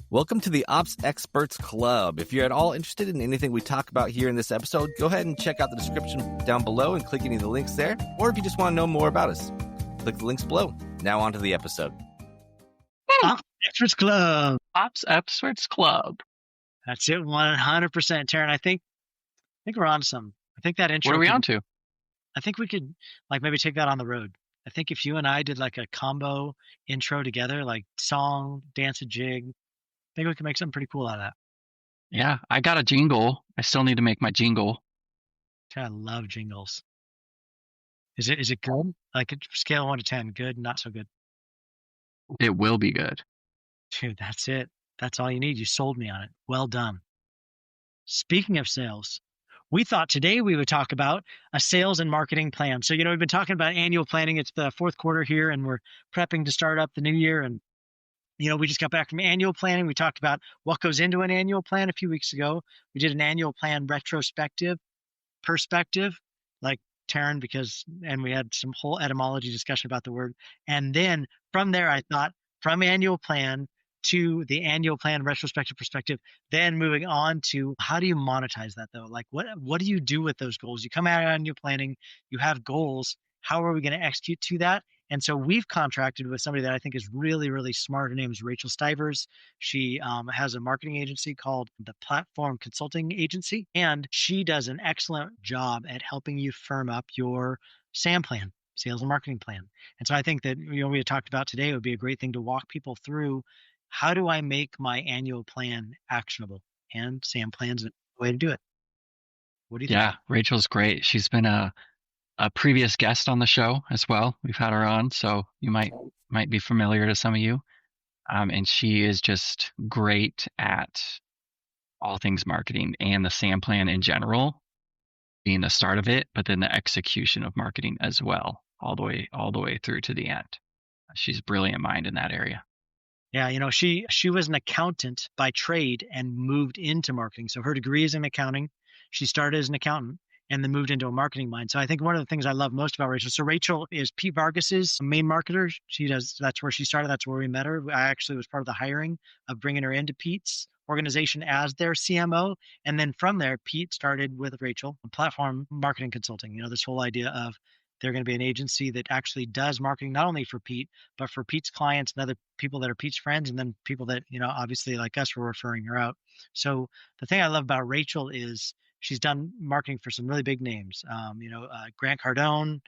Welcome to the Ops Experts Club. If you're at all interested in anything we talk about here in this episode, go ahead and check out the description down below and click any of the links there. Or if you just want to know more about us, click the links below. Now on to the episode. Ops Experts Club. Ops Experts Club. That's it, 100%. Terryn, I think we're on some. I think that intro. What are we on to? I think we could maybe take that on the road. I think if you and I did a combo intro together, like song, dance a jig, I think we can make something pretty cool out of that. Yeah, I got a jingle. I still need to make my jingle. I love jingles. Is it good? Scale of 1 to 10, good, not so good. It will be good. Dude, that's it. That's all you need. You sold me on it. Well done. Speaking of sales, we thought today we would talk about a sales and marketing plan. So, we've been talking about annual planning. It's the fourth quarter here, and we're prepping to start up the new year. And, we just got back from annual planning. We talked about what goes into an annual plan a few weeks ago. We did an annual plan retrospective perspective, like Terryn, and we had some whole etymology discussion about the word. And then from there, I thought from annual plan to the annual plan retrospective perspective, then moving on to how do you monetize that though? What do you do with those goals? You come out of annual planning, you have goals. How are we going to execute to that? And so we've contracted with somebody that I think is really, really smart. Her name is Rachel Stivers. She has a marketing agency called the Platform Consulting Agency, and she does an excellent job at helping you firm up your SAM plan, sales and marketing plan. And so I think that we had talked about today, it would be a great thing to walk people through. How do I make my annual plan actionable? And SAM plan's a way to do it. What do you think? Yeah, Rachel's great. She's been a previous guest on the show as well. We've had her on, so you might be familiar to some of you. And she is just great at all things marketing and the SAM plan in general, being the start of it, but then the execution of marketing as well, all the way through to the end. She's a brilliant mind in that area. Yeah, she was an accountant by trade and moved into marketing. So her degree is in accounting. She started as an accountant and then moved into a marketing mind. So I think one of the things I love most about Rachel. So Rachel is Pete Vargas's main marketer. That's where she started. That's where we met her. I actually was part of the hiring of bringing her into Pete's organization as their CMO. And then from there, Pete started with Rachel, Platform Marketing Consulting. This whole idea of they're going to be an agency that actually does marketing, not only for Pete, but for Pete's clients and other people that are Pete's friends. And then people that, obviously like us, were referring her out. So the thing I love about Rachel is she's done marketing for some really big names. Grant Cardone,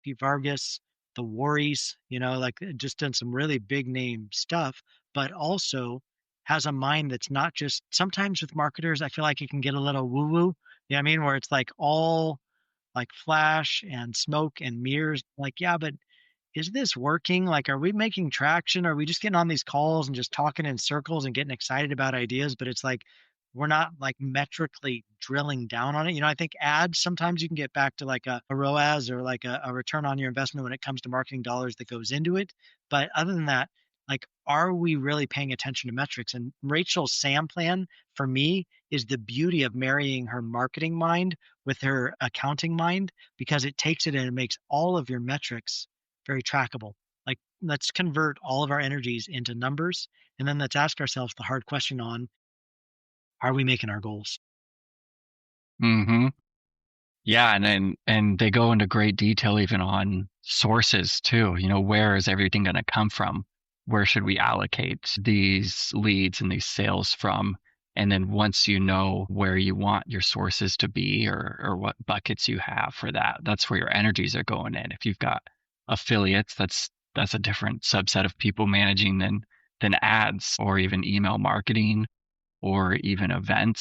Pete Vargas, the Warries, just done some really big name stuff, but also has a mind that's not just, sometimes with marketers, I feel like it can get a little woo-woo, where it's all like flash and smoke and mirrors. Yeah, but is this working? Are we making traction? Are we just getting on these calls and just talking in circles and getting excited about ideas? But it's we're not metrically drilling down on it. I think ads, sometimes you can get back to a ROAS or a return on your investment when it comes to marketing dollars that goes into it. But other than that, are we really paying attention to metrics? And Rachel's SAM plan for me is the beauty of marrying her marketing mind with her accounting mind, because it takes it and it makes all of your metrics very trackable. Let's convert all of our energies into numbers, and then let's ask ourselves the hard question on, are we making our goals? Mm-hmm. Yeah, and they go into great detail even on sources too. Where is everything going to come from? Where should we allocate these leads and these sales from? And then once you know where you want your sources to be or what buckets you have for that, that's where your energies are going in. If you've got affiliates, that's a different subset of people managing than ads or even email marketing or even event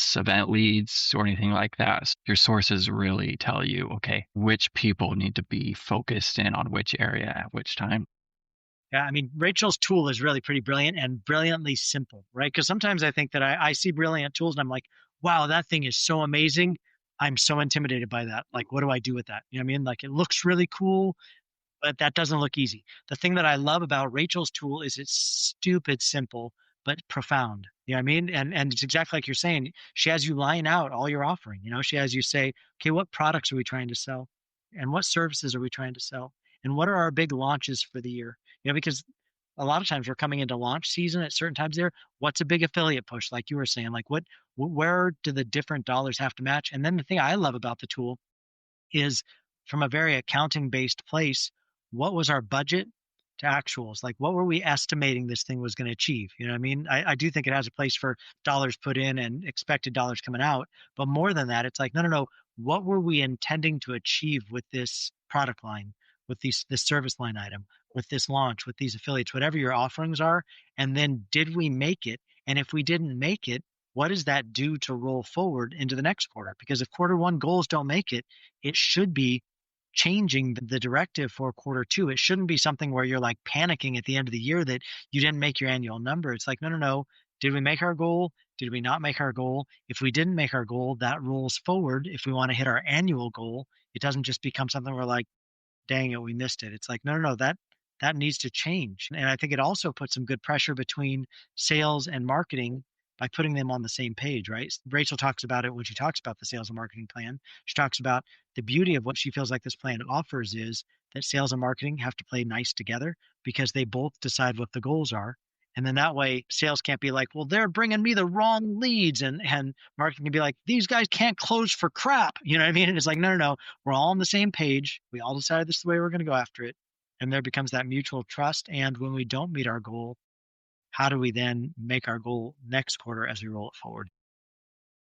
leads or anything like that. So your sources really tell you, okay, which people need to be focused in on which area at which time. Yeah, Rachel's tool is really pretty brilliant and brilliantly simple, right? Because sometimes I think that I see brilliant tools and I'm like, wow, that thing is so amazing. I'm so intimidated by that. What do I do with that? It looks really cool, but that doesn't look easy. The thing that I love about Rachel's tool is it's stupid simple, but profound. And it's exactly like you're saying. She has you line out all your offering. She has you say, okay, what products are we trying to sell? And what services are we trying to sell? And what are our big launches for the year? Because a lot of times we're coming into launch season at certain times there. What's a big affiliate push? Like you were saying, like where do the different dollars have to match? And then the thing I love about the tool is from a very accounting based place, what was our budget to actuals? Like what were we estimating this thing was going to achieve? You know what I mean? I do think it has a place for dollars put in and expected dollars coming out. But more than that, it's like, no. What were we intending to achieve with this product line, with this service line item, with this launch, with these affiliates, whatever your offerings are? And then did we make it? And if we didn't make it, what does that do to roll forward into the next quarter? Because if quarter one goals don't make it, it should be changing the directive for quarter two. It shouldn't be something where you're like panicking at the end of the year that you didn't make your annual number. It's like, no. Did we make our goal? Did we not make our goal? If we didn't make our goal, that rolls forward. If we want to hit our annual goal, it doesn't just become something where like, dang it, we missed it. It's like, no, that needs to change. And I think it also puts some good pressure between sales and marketing by putting them on the same page, right? Rachel talks about it when she talks about the sales and marketing plan. She talks about the beauty of what she feels like this plan offers is that sales and marketing have to play nice together because they both decide what the goals are. And then that way sales can't be like, well, they're bringing me the wrong leads. And marketing can be like, these guys can't close for crap. You know what I mean? And it's like, no. We're all on the same page. We all decided this is the way we're going to go after it. And there becomes that mutual trust. And when we don't meet our goal, how do we then make our goal next quarter as we roll it forward?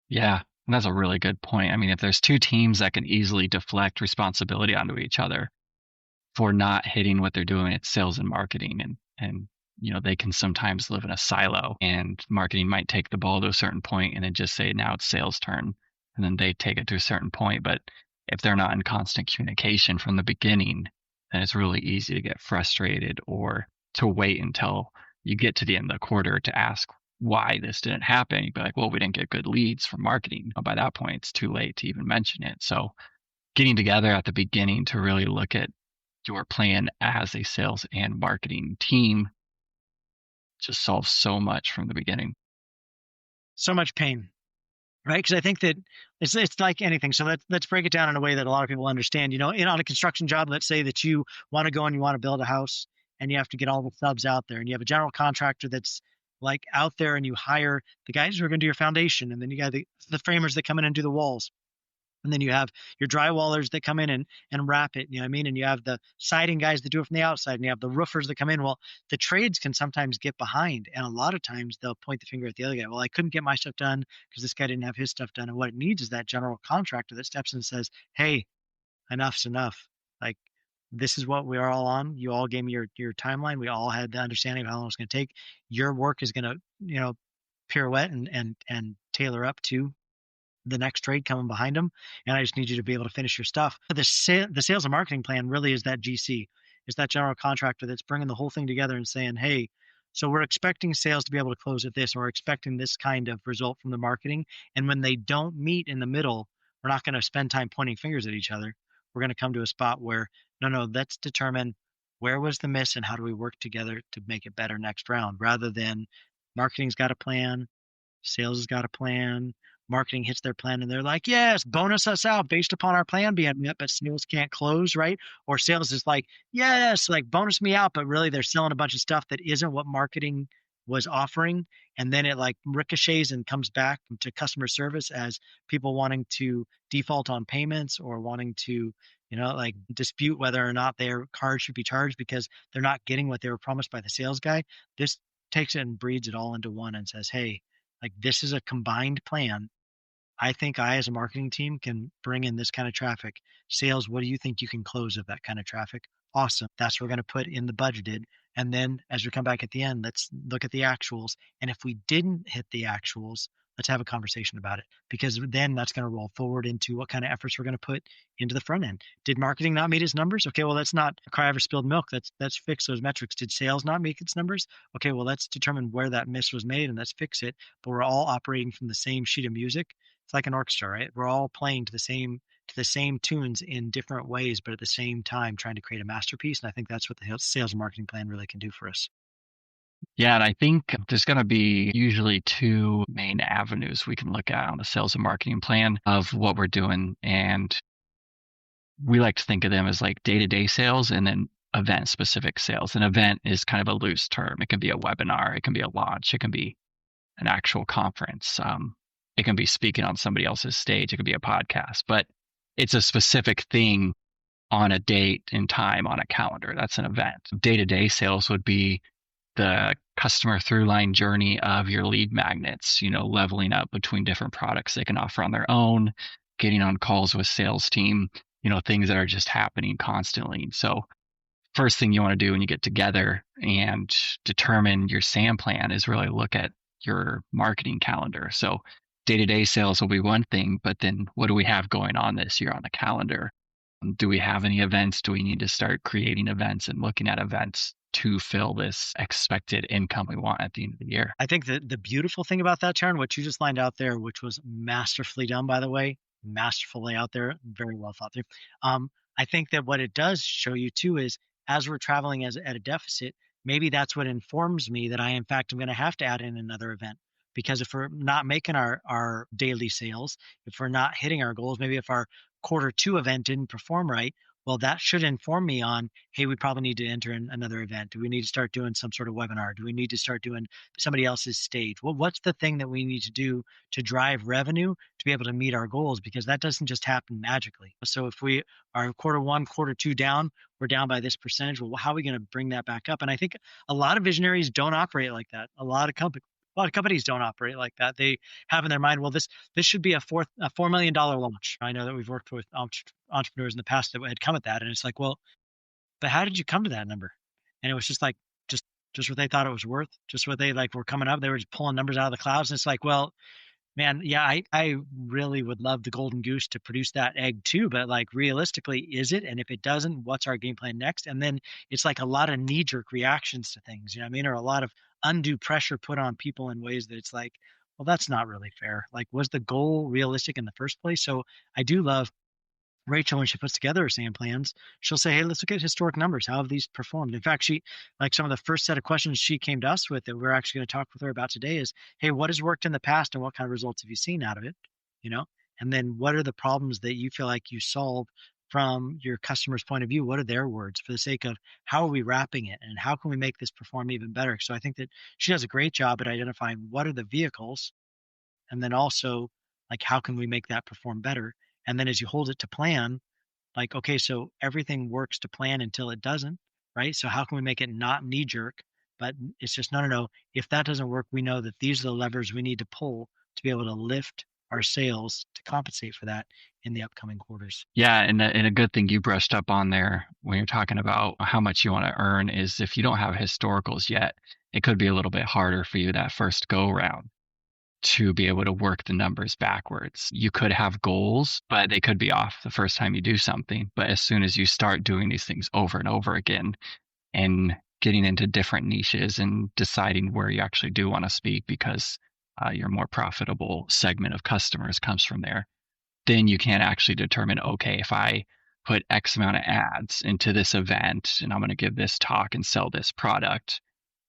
Yeah, and that's a really good point. I mean, if there's two teams that can easily deflect responsibility onto each other for not hitting what they're doing, it's sales and marketing. And they can sometimes live in a silo, and marketing might take the ball to a certain point and then just say, now it's sales turn. And then they take it to a certain point. But if they're not in constant communication from the beginning, then it's really easy to get frustrated or to wait until you get to the end of the quarter to ask why this didn't happen. You'd be like, well, we didn't get good leads from marketing. By that point, it's too late to even mention it. So getting together at the beginning to really look at your plan as a sales and marketing team just solves so much from the beginning. So much pain, right? Because I think that it's like anything. So let's break it down in a way that a lot of people understand. On a construction job, let's say that you want to go and you want to build a house, and you have to get all the subs out there, and you have a general contractor that's like out there, and you hire the guys who are going to do your foundation, and then you got the framers that come in and do the walls, and then you have your drywallers that come in and wrap it, you know what I mean? And you have the siding guys that do it from the outside, and you have the roofers that come in. Well, the trades can sometimes get behind, and a lot of times they'll point the finger at the other guy. Well, I couldn't get my stuff done because this guy didn't have his stuff done. And what it needs is that general contractor that steps in and says, hey, enough's enough. Like, this is what we are all on. You all gave me your timeline. We all had the understanding of how long it's going to take. Your work is going to, pirouette and tailor up to the next trade coming behind them. And I just need you to be able to finish your stuff. The sales and marketing plan really is that GC, is that general contractor that's bringing the whole thing together and saying, hey, so we're expecting sales to be able to close at this, or we're expecting this kind of result from the marketing. And when they don't meet in the middle, we're not going to spend time pointing fingers at each other. We're going to come to a spot where, no, let's determine where was the miss and how do we work together to make it better next round, rather than marketing's got a plan, sales has got a plan, marketing hits their plan and they're like, yes, bonus us out based upon our plan being met, but sales can't close, right? Or sales is like, yes, like bonus me out, but really they're selling a bunch of stuff that isn't what marketing was offering. And then it like ricochets and comes back to customer service as people wanting to default on payments or wanting to, like dispute whether or not their card should be charged because they're not getting what they were promised by the sales guy. This takes it and breeds it all into one and says, hey, like this is a combined plan. I think I, as a marketing team, can bring in this kind of traffic. Sales, what do you think you can close of that kind of traffic? Awesome. That's what we're going to put in the budgeted. And then as we come back at the end, let's look at the actuals. And if we didn't hit the actuals, let's have a conversation about it, because then that's going to roll forward into what kind of efforts we're going to put into the front end. Did marketing not meet its numbers? Okay, well, let's not cry over spilled milk. Let's fix those metrics. Did sales not make its numbers? Okay, well, let's determine where that miss was made and let's fix it. But we're all operating from the same sheet of music. It's like an orchestra, right? We're all playing to the same tunes in different ways, but at the same time trying to create a masterpiece. And I think that's what the sales and marketing plan really can do for us. Yeah, and I think there's going to be usually two main avenues we can look at on the sales and marketing plan of what we're doing. And we like to think of them as like day-to-day sales and then event specific sales. An event is kind of a loose term. It can be a webinar, it can be a launch, it can be an actual conference. It can be speaking on somebody else's stage, it could be a podcast, but it's a specific thing on a date and time on a calendar. That's an event. Day-to-day sales would be the customer through line journey of your lead magnets, leveling up between different products they can offer on their own, getting on calls with sales team, things that are just happening constantly. So first thing you want to do when you get together and determine your SAM plan is really look at your marketing calendar. So day-to-day sales will be one thing, but then what do we have going on this year on the calendar? Do we have any events? Do we need to start creating events and looking at events to fill this expected income we want at the end of the year? I think that the beautiful thing about that, Terryn, what you just lined out there, which was masterfully done, by the way, masterfully out there, very well thought through. I think that what it does show you too is as we're traveling at a deficit, maybe that's what informs me that I, in fact, am going to have to add in another event. Because if we're not making our daily sales, if we're not hitting our goals, maybe if our Q2 event didn't perform right, well, that should inform me on, hey, we probably need to enter in another event. Do we need to start doing some sort of webinar? Do we need to start doing somebody else's stage? Well, what's the thing that we need to do to drive revenue to be able to meet our goals? Because that doesn't just happen magically. So if we are Q1, Q2 down, we're down by this percentage. Well, how are we going to bring that back up? And I think a lot of visionaries don't operate like that. A lot of companies don't operate like that. They have in their mind, well, this should be a $4 million launch. I know that we've worked with entrepreneurs in the past that had come at that, and it's like, well, but how did you come to that number? And it was just like just what they thought it was worth, just what they were coming up. They were just pulling numbers out of the clouds, and it's like, well, man, yeah, I really would love the golden goose to produce that egg too, but realistically, is it? And if it doesn't, what's our game plan next? And then it's like a lot of knee-jerk reactions to things, you know what I mean? Or a lot of undue pressure put on people in ways that it's like, well, that's not really fair. Was the goal realistic in the first place? So I do love Rachel, when she puts together her SAM plans, she'll say, hey, let's look at historic numbers. How have these performed? In fact, she, some of the first set of questions she came to us with that we're actually going to talk with her about today is, hey, what has worked in the past and what kind of results have you seen out of it? And then what are the problems that you feel like you solve from your customer's point of view? What are their words for the sake of how are we wrapping it and how can we make this perform even better? So I think that she does a great job at identifying what are the vehicles and then also how can we make that perform better? And then as you hold it to plan, okay, so everything works to plan until it doesn't, right? So how can we make it not knee jerk, but it's just, no. If that doesn't work, we know that these are the levers we need to pull to be able to lift our sales to compensate for that in the upcoming quarters. Yeah. And a good thing you brushed up on there when you're talking about how much you want to earn is if you don't have historicals yet, it could be a little bit harder for you that first go round to be able to work the numbers backwards. You could have goals, but they could be off the first time you do something. But as soon as you start doing these things over and over again and getting into different niches and deciding where you actually do want to speak because your more profitable segment of customers comes from there, then you can actually determine, okay, if I put X amount of ads into this event and I'm going to give this talk and sell this product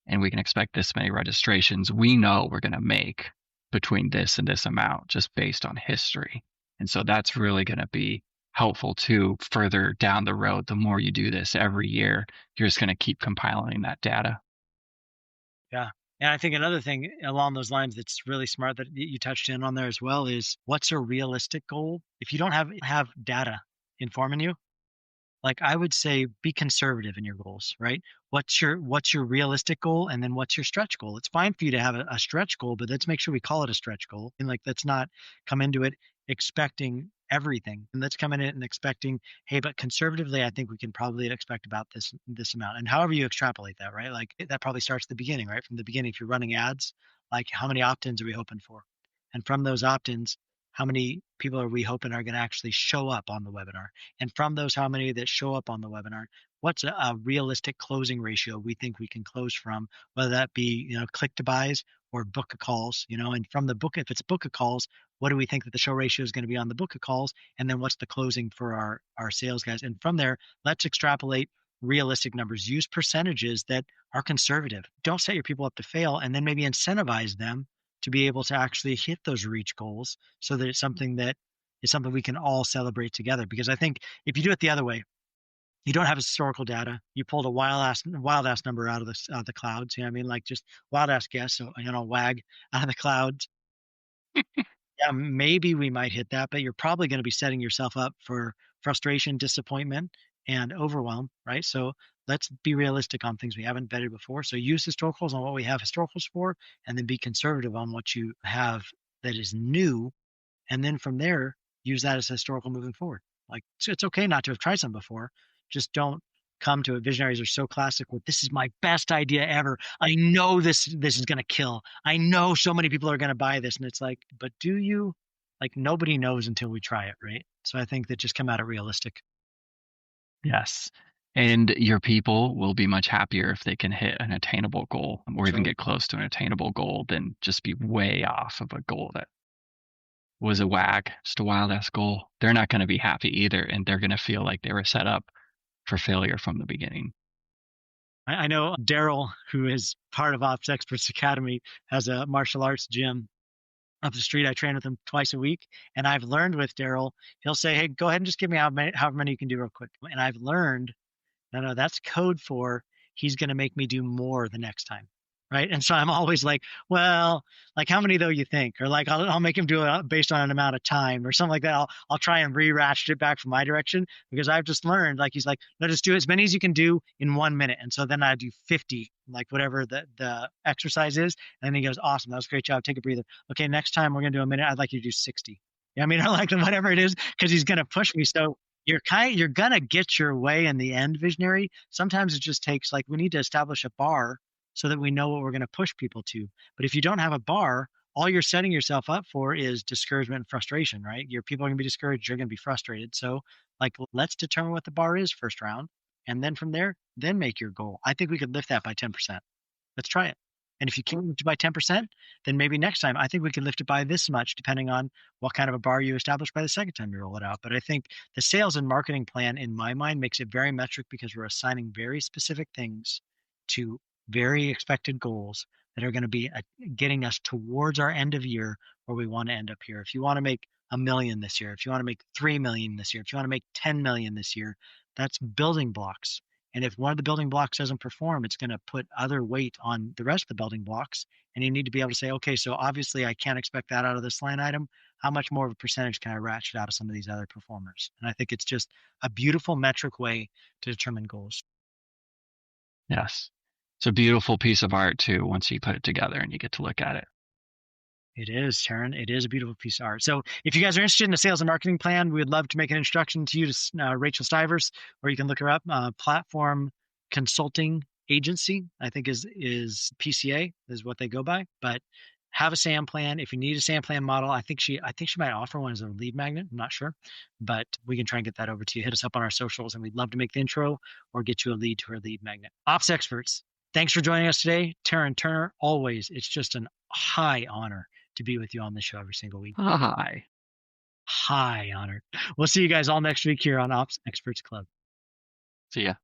and we can expect this many registrations, we know we're going to make between this and this amount just based on history. And so that's really going to be helpful too further down the road. The more you do this every year, you're just going to keep compiling that data. Yeah. And I think another thing along those lines that's really smart that you touched in on there as well is what's a realistic goal? If you don't have data informing you, I would say be conservative in your goals, right? What's your realistic goal? And then what's your stretch goal? It's fine for you to have a stretch goal, but let's make sure we call it a stretch goal. And let's not come into it expecting everything. And let's come in it and expecting, hey, but conservatively, I think we can probably expect about this amount. And however you extrapolate that, right? That probably starts at the beginning, right? From the beginning, if you're running ads, how many opt-ins are we hoping for? And from those opt-ins, how many people are we hoping are going to actually show up on the webinar? And from those, how many that show up on the webinar, what's a realistic closing ratio we think we can close from, whether that be, click to buys or book of calls, and from the book, if it's book of calls, what do we think that the show ratio is going to be on the book of calls? And then what's the closing for our sales guys? And from there, let's extrapolate realistic numbers. Use percentages that are conservative. Don't set your people up to fail, and then maybe incentivize them to be able to actually hit those reach goals so that it's something we can all celebrate together. Because I think if you do it the other way, You don't have historical data. You pulled a wild ass number out of the clouds. You know what I mean? Like just wild ass guess. So, wag out of the clouds. Yeah, maybe we might hit that, but you're probably going to be setting yourself up for frustration, disappointment, and overwhelm, right? So let's be realistic on things we haven't vetted before. So use historicals on what we have historicals for, and then be conservative on what you have that is new. And then from there, use that as historical moving forward. Like, so it's okay not to have tried some before. Just don't come to it. Visionaries are so classic with, this is my best idea ever. I know this is going to kill. I know so many people are going to buy this. And it's like, but do you? Like, nobody knows until we try it, right? So I think that just come at it realistic. Yes. And your people will be much happier if they can hit an attainable goal or even So get close to an attainable goal than just be way off of a goal that was a whack, just a wild ass goal. They're not going to be happy either. And they're going to feel like they were set up for failure from the beginning. I know Daryl, who is part of Ops Experts Academy, has a martial arts gym up the street. I train with him twice a week. And I've learned with Daryl, he'll say, hey, go ahead and just give me however many you can do real quick. And I've learned, no, that's code for he's going to make me do more the next time. Right. And so I'm always like, well, like how many though you think? Or like I'll make him do it based on an amount of time or something like that. I'll try and re-ratchet it back from my direction because I've just learned, like, he's like, no, just do as many as you can do in 1 minute. And so then I do 50, like whatever the exercise is. And then he goes, awesome, that was a great job. Take a breather. Okay, next time we're gonna do a minute. I'd like you to do 60. I mean, I like whatever it is, because he's gonna push me. So you're gonna get your way in the end, visionary. Sometimes it just takes, like, we need to establish a bar so that we know what we're going to push people to. But if you don't have a bar, all you're setting yourself up for is discouragement and frustration, right? Your people are going to be discouraged, you're going to be frustrated. So, like, let's determine what the bar is first round, and then from there, then make your goal. I think we could lift that by 10%. Let's try it. And if you can't lift it by 10%, then maybe next time I think we can lift it by this much, depending on what kind of a bar you establish by the second time you roll it out. But I think the sales and marketing plan, in my mind, makes it very metric because we're assigning very specific things to very expected goals that are going to be getting us towards our end of year where we want to end up here. If you want to make 1 million this year, if you want to make 3 million this year, if you want to make 10 million this year, that's building blocks. And if one of the building blocks doesn't perform, it's going to put other weight on the rest of the building blocks. And you need to be able to say, okay, so obviously I can't expect that out of this line item. How much more of a percentage can I ratchet out of some of these other performers? And I think it's just a beautiful metric way to determine goals. Yes. It's a beautiful piece of art too, once you put it together and you get to look at it. It is, Terryn. It is a beautiful piece of art. So if you guys are interested in the sales and marketing plan, we would love to make an introduction to you to Rachel Stivers, or you can look her up. Platform Consulting Agency, I think is PCA is what they go by. But have a SAM plan. If you need a SAM plan model, I think she might offer one as a lead magnet. I'm not sure, but we can try and get that over to you. Hit us up on our socials, and we'd love to make the intro or get you a lead to her lead magnet. Ops Experts, thanks for joining us today. Terryn Turner, always, it's just an high honor to be with you on the show every single week. Hi. High honor. We'll see you guys all next week here on Ops Experts Club. See ya.